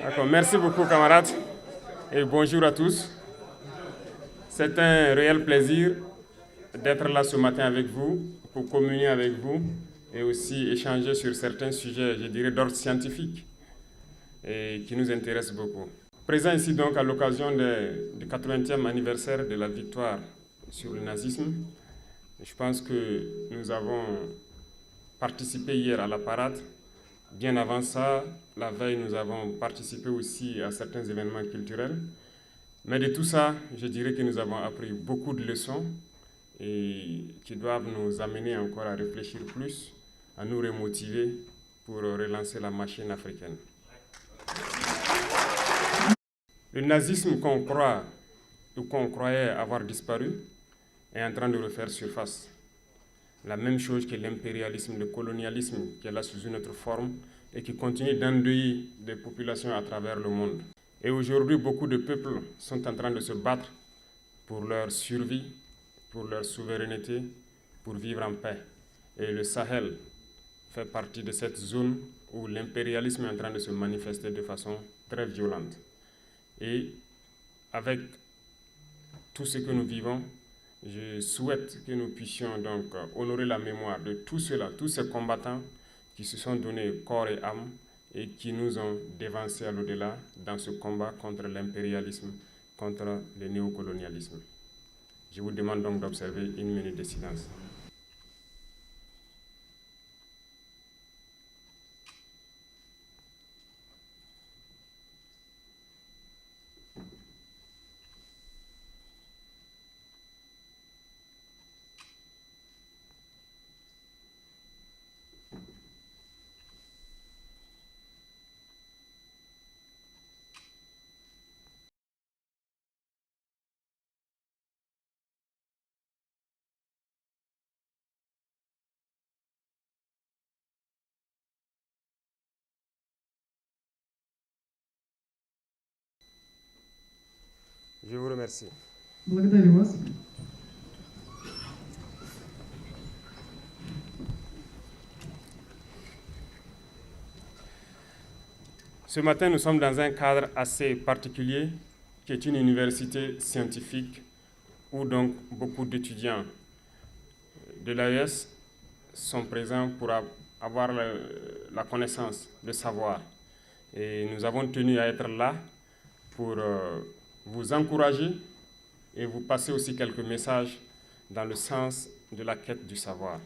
D'accord, merci beaucoup camarades et bonjour à tous. C'est un réel plaisir d'être là ce matin avec vous, pour communier avec vous et aussi échanger sur certains sujets, je dirais, d'ordre scientifique et qui nous intéressent beaucoup. Présent ici donc à l'occasion du 80e anniversaire de la victoire sur le nazisme, je pense que nous avons participé hier à la parade. Bien avant ça, la veille, nous avons participé aussi à certains événements culturels. Mais de tout ça, je dirais que nous avons appris beaucoup de leçons et qui doivent nous amener encore à réfléchir plus, à nous remotiver pour relancer la machine africaine. Le nazisme qu'on croit ou qu'on croyait avoir disparu est en train de refaire surface. La même chose que l'impérialisme, le colonialisme qui est là sous une autre forme et qui continue d'endeuiller des populations à travers le monde. Et aujourd'hui, beaucoup de peuples sont en train de se battre pour leur survie, pour leur souveraineté, pour vivre en paix. Et le Sahel fait partie de cette zone où l'impérialisme est en train de se manifester de façon très violente. Et avec tout ce que nous vivons, je souhaite que nous puissions donc honorer la mémoire de tout cela, tous ces combattants qui se sont donnés corps et âme et qui nous ont dévancés à l'au-delà dans ce combat contre l'impérialisme, contre le néocolonialisme. Je vous demande donc d'observer une minute de silence. Je vous remercie. Благодарю вас. Ce matin, nous sommes dans un cadre assez particulier, qui est une université scientifique, où donc beaucoup d'étudiants de l'AES sont présents pour avoir la connaissance, le savoir. Et nous avons tenu à être là pour vous encourager et vous passer aussi quelques messages dans le sens de la quête du savoir.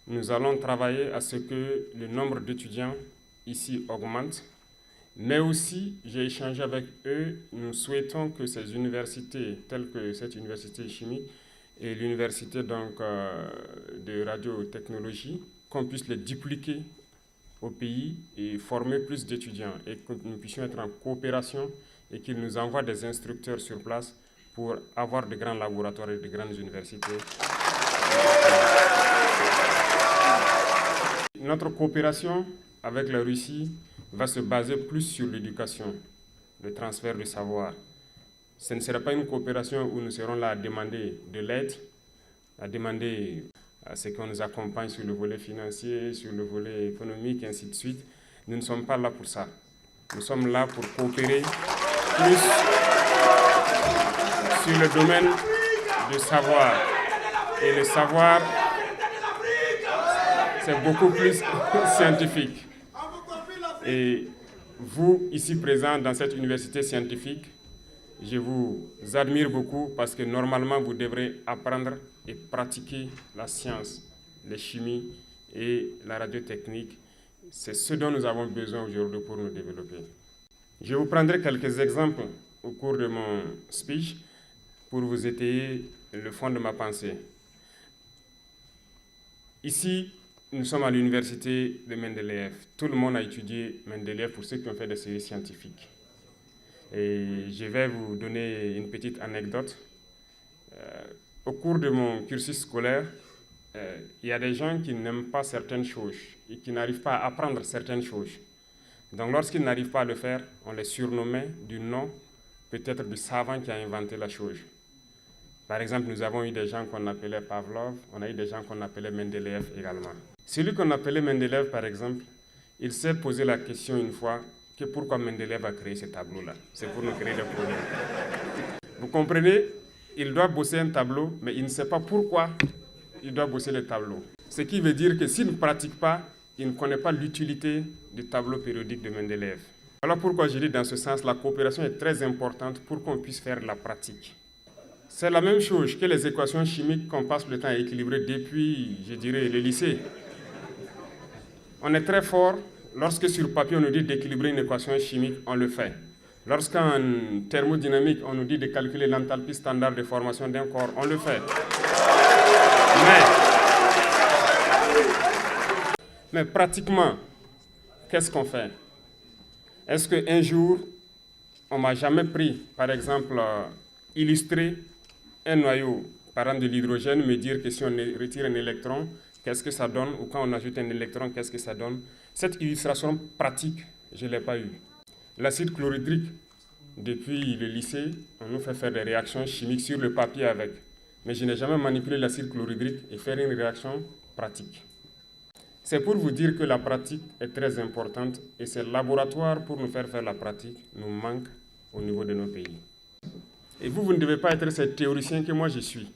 Nous allons travailler à ce que le nombre d'étudiants ici augmente, mais aussi, j'ai échangé avec eux, nous souhaitons que ces universités, telles que cette université chimie et l'université donc, de radiotechnologie, qu'on puisse les dupliquer au pays et former plus d'étudiants et que nous puissions être en coopération et qu'ils nous envoient des instructeurs sur place pour avoir de grands laboratoires et de grandes universités. Notre coopération avec la Russie va se baser plus sur l'éducation, le transfert de savoir. Ce ne sera pas une coopération où nous serons là à demander de l'aide, à demander à ce qu'on nous accompagne sur le volet financier, sur le volet économique, et ainsi de suite. Nous ne sommes pas là pour ça. Nous sommes là pour coopérer plus sur le domaine du savoir. Et le savoir, c'est beaucoup plus scientifique. Et vous, ici présents dans cette université scientifique, je vous admire beaucoup parce que normalement, vous devrez apprendre et pratiquer la science, la chimie et la radiotechnique. C'est ce dont nous avons besoin aujourd'hui pour nous développer. Je vous prendrai quelques exemples au cours de mon speech pour vous étayer le fond de ma pensée. Ici, nous sommes à l'université de Mendeleïev. Tout le monde a étudié Mendeleïev pour ceux qui ont fait des séries scientifiques. Et je vais vous donner une petite anecdote. Au cours de mon cursus scolaire, il y a des gens qui n'aiment pas certaines choses et qui n'arrivent pas à apprendre certaines choses. Donc lorsqu'ils n'arrivent pas à le faire, on les surnommait du nom peut-être du savant qui a inventé la chose. Par exemple, nous avons eu des gens qu'on appelait Pavlov, on a eu des gens qu'on appelait Mendeleïev également. Celui qu'on appelait Mendeleïev, par exemple, il s'est posé la question une fois, que pourquoi Mendeleev a créé ce tableau-là. C'est pour nous créer des problèmes. Vous comprenez? Il doit bosser un tableau, mais il ne sait pas pourquoi il doit bosser le tableau. Ce qui veut dire que s'il ne pratique pas, il ne connaît pas l'utilité du tableau périodique de Mendeleev. Voilà pourquoi je dis dans ce sens, la coopération est très importante pour qu'on puisse faire de la pratique. C'est la même chose que les équations chimiques qu'on passe le temps à équilibrer depuis, je dirais, le lycée. On est très fort, lorsque sur papier on nous dit d'équilibrer une équation chimique, on le fait. Lorsqu'en thermodynamique on nous dit de calculer l'enthalpie standard de formation d'un corps, on le fait. Mais pratiquement, qu'est-ce qu'on fait? Est-ce qu'un jour, on m'a jamais pris, par exemple, illustrer un noyau, par exemple de l'hydrogène, me dire que si on retire un électron, qu'est-ce que ça donne? Ou quand on ajoute un électron, qu'est-ce que ça donne? Cette illustration pratique, je ne l'ai pas eue. L'acide chlorhydrique, depuis le lycée, on nous fait faire des réactions chimiques sur le papier avec. Mais je n'ai jamais manipulé l'acide chlorhydrique et faire une réaction pratique. C'est pour vous dire que la pratique est très importante et ces laboratoires pour nous faire la pratique nous manquent au niveau de nos pays. Et vous ne devez pas être ce théoricien que moi je suis.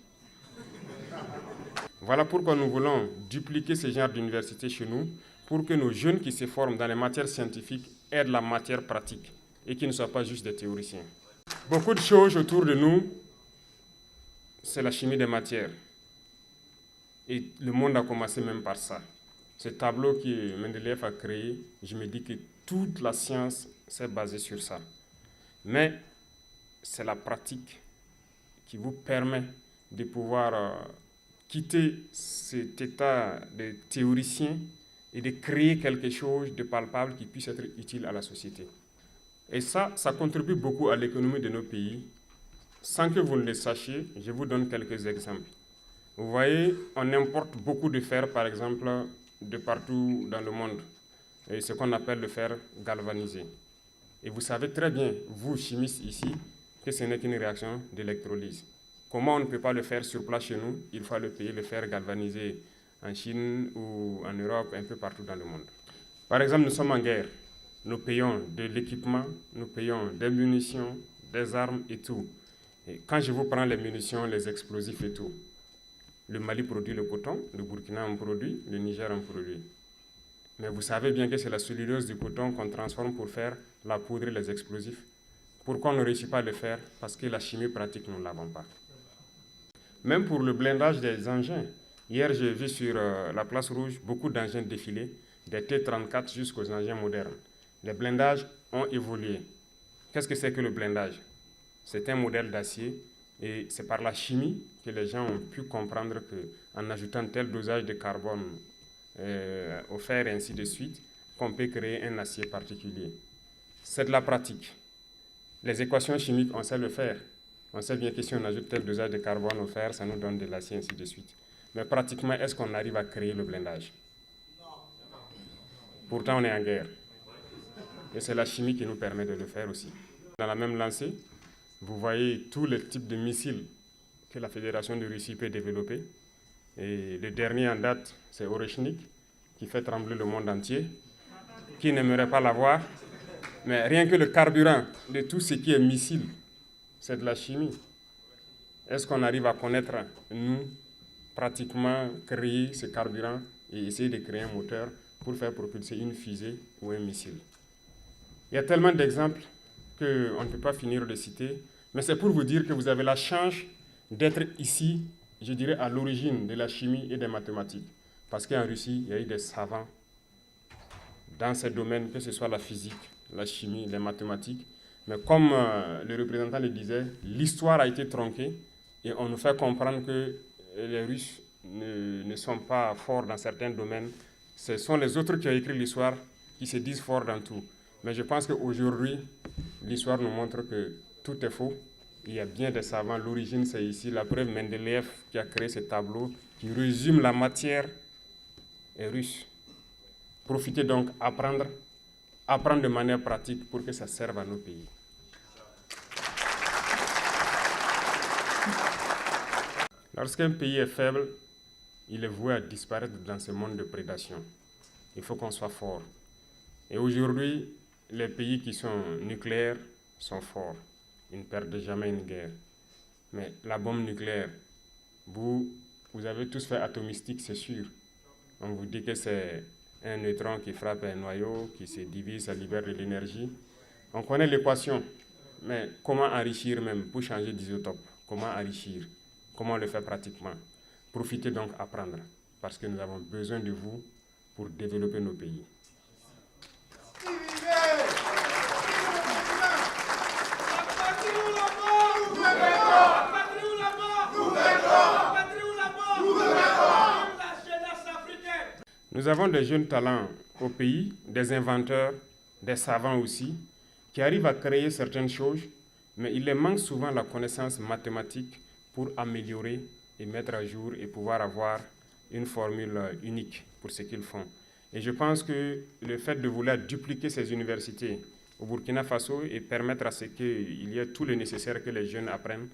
Voilà pourquoi nous voulons dupliquer ce genre d'université chez nous pour que nos jeunes qui se forment dans les matières scientifiques aient de la matière pratique et qu'ils ne soient pas juste des théoriciens. Beaucoup de choses autour de nous, c'est la chimie des matières. Et le monde a commencé même par ça. Ce tableau que Mendeleev a créé, je me dis que toute la science s'est basée sur ça. Mais c'est la pratique qui vous permet de pouvoir quitter cet état de théoricien et de créer quelque chose de palpable qui puisse être utile à la société. Et ça contribue beaucoup à l'économie de nos pays. Sans que vous ne le sachiez, je vous donne quelques exemples. Vous voyez, on importe beaucoup de fer, par exemple, de partout dans le monde, et ce qu'on appelle le fer galvanisé. Et vous savez très bien, vous chimistes ici, que ce n'est qu'une réaction d'électrolyse. Comment on ne peut pas le faire sur place chez nous? Il faut le payer, le fer galvanisé en Chine ou en Europe, un peu partout dans le monde. Par exemple, nous sommes en guerre. Nous payons de l'équipement, nous payons des munitions, des armes et tout. Et quand je vous prends les munitions, les explosifs et tout, le Mali produit le coton, le Burkina en produit, le Niger en produit. Mais vous savez bien que c'est la cellulose du coton qu'on transforme pour faire la poudre et les explosifs. Pourquoi on ne réussit pas à le faire? Parce que la chimie pratique, nous ne l'avons pas. Même pour le blindage des engins. Hier, j'ai vu sur la place rouge beaucoup d'engins défiler, des T-34 jusqu'aux engins modernes. Les blindages ont évolué. Qu'est-ce que c'est que le blindage? C'est un modèle d'acier et c'est par la chimie que les gens ont pu comprendre qu'en ajoutant tel dosage de carbone au fer et ainsi de suite, qu'on peut créer un acier particulier. C'est de la pratique. Les équations chimiques, on sait le faire. On sait bien que si on ajoute tel dosage de carbone au fer, ça nous donne de l'acier, ainsi de suite. Mais pratiquement, est-ce qu'on arrive à créer le blindage? Pourtant, on est en guerre. Et c'est la chimie qui nous permet de le faire aussi. Dans la même lancée, vous voyez tous les types de missiles que la Fédération de Russie peut développer. Et le dernier en date, c'est Oreshnik, qui fait trembler le monde entier. Qui n'aimerait pas l'avoir? Mais rien que le carburant de tout ce qui est missile, c'est de la chimie. Est-ce qu'on arrive à connaître, nous, pratiquement créer ce carburant et essayer de créer un moteur pour faire propulser une fusée ou un missile? Il y a tellement d'exemples qu'on ne peut pas finir de citer, mais c'est pour vous dire que vous avez la chance d'être ici, je dirais, à l'origine de la chimie et des mathématiques. Parce qu'en Russie, il y a eu des savants dans ces domaines, que ce soit la physique, la chimie, les mathématiques. Mais comme le représentant le disait, l'histoire a été tronquée et on nous fait comprendre que les Russes ne sont pas forts dans certains domaines. Ce sont les autres qui ont écrit l'histoire qui se disent forts dans tout. Mais je pense qu'aujourd'hui, l'histoire nous montre que tout est faux. Il y a bien des savants. L'origine, c'est ici. La preuve, Mendeleev qui a créé ce tableau qui résume la matière est russe. Profitez donc, apprendre de manière pratique pour que ça serve à nos pays. Lorsqu'un pays est faible, il est voué à disparaître dans ce monde de prédation. Il faut qu'on soit fort. Et aujourd'hui, les pays qui sont nucléaires sont forts. Ils ne perdent jamais une guerre. Mais la bombe nucléaire, vous avez tous fait atomistique, c'est sûr. On vous dit que c'est un neutron qui frappe un noyau, qui se divise, ça libère de l'énergie. On connaît l'équation, mais comment enrichir même pour changer d'isotope? Comment enrichir? Comment le faire pratiquement? Profitez donc apprendre, parce que nous avons besoin de vous pour développer nos pays. Nous avons des jeunes talents au pays, des inventeurs, des savants aussi, qui arrivent à créer certaines choses, mais il leur manque souvent la connaissance mathématique pour améliorer et mettre à jour et pouvoir avoir une formule unique pour ce qu'ils font. Et je pense que le fait de vouloir dupliquer ces universités au Burkina Faso et permettre à ce qu'il y ait tout le nécessaire que les jeunes apprennent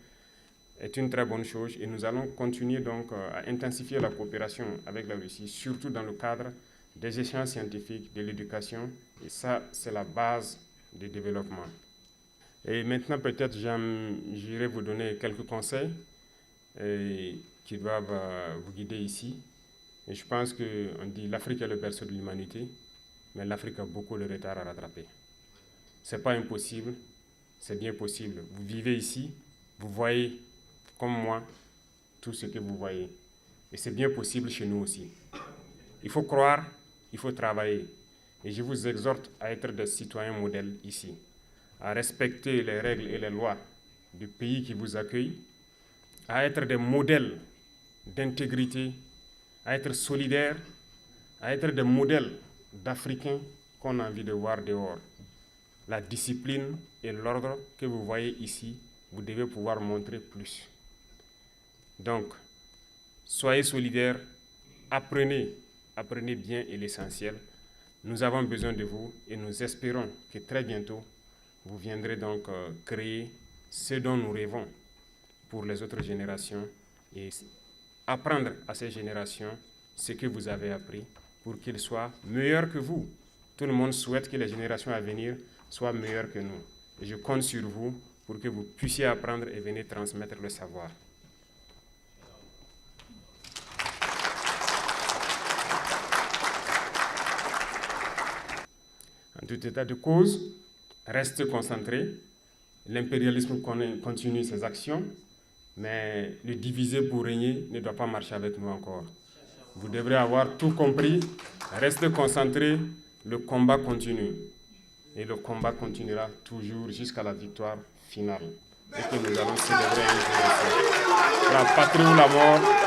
est une très bonne chose, et nous allons continuer donc à intensifier la coopération avec la Russie, surtout dans le cadre des échanges scientifiques, de l'éducation, et ça, c'est la base du développement. Et maintenant, peut-être, j'irai vous donner quelques conseils qui doivent vous guider ici. Et je pense qu'on dit l'Afrique est le berceau de l'humanité, mais l'Afrique a beaucoup de retard à rattraper. Ce n'est pas impossible, c'est bien possible. Vous vivez ici, vous voyez comme moi tout ce que vous voyez. Et c'est bien possible chez nous aussi. Il faut croire, il faut travailler. Et je vous exhorte à être des citoyens modèles ici, à respecter les règles et les lois du pays qui vous accueille, à être des modèles d'intégrité, à être solidaires, à être des modèles d'Africains qu'on a envie de voir dehors. La discipline et l'ordre que vous voyez ici, vous devez pouvoir montrer plus. Donc, soyez solidaires, apprenez bien et l'essentiel. Nous avons besoin de vous et nous espérons que très bientôt, vous viendrez donc créer ce dont nous rêvons pour les autres générations et apprendre à ces générations ce que vous avez appris pour qu'ils soient meilleurs que vous. Tout le monde souhaite que les générations à venir soient meilleures que nous. Et je compte sur vous pour que vous puissiez apprendre et venir transmettre le savoir. En tout état de cause, restez concentrés. L'impérialisme continue ses actions, mais le diviser pour régner ne doit pas marcher avec nous encore. Vous devrez avoir tout compris. Restez concentrés, le combat continue. Et le combat continuera toujours jusqu'à la victoire finale. Et que nous allons célébrer un jour. La patrie ou la mort.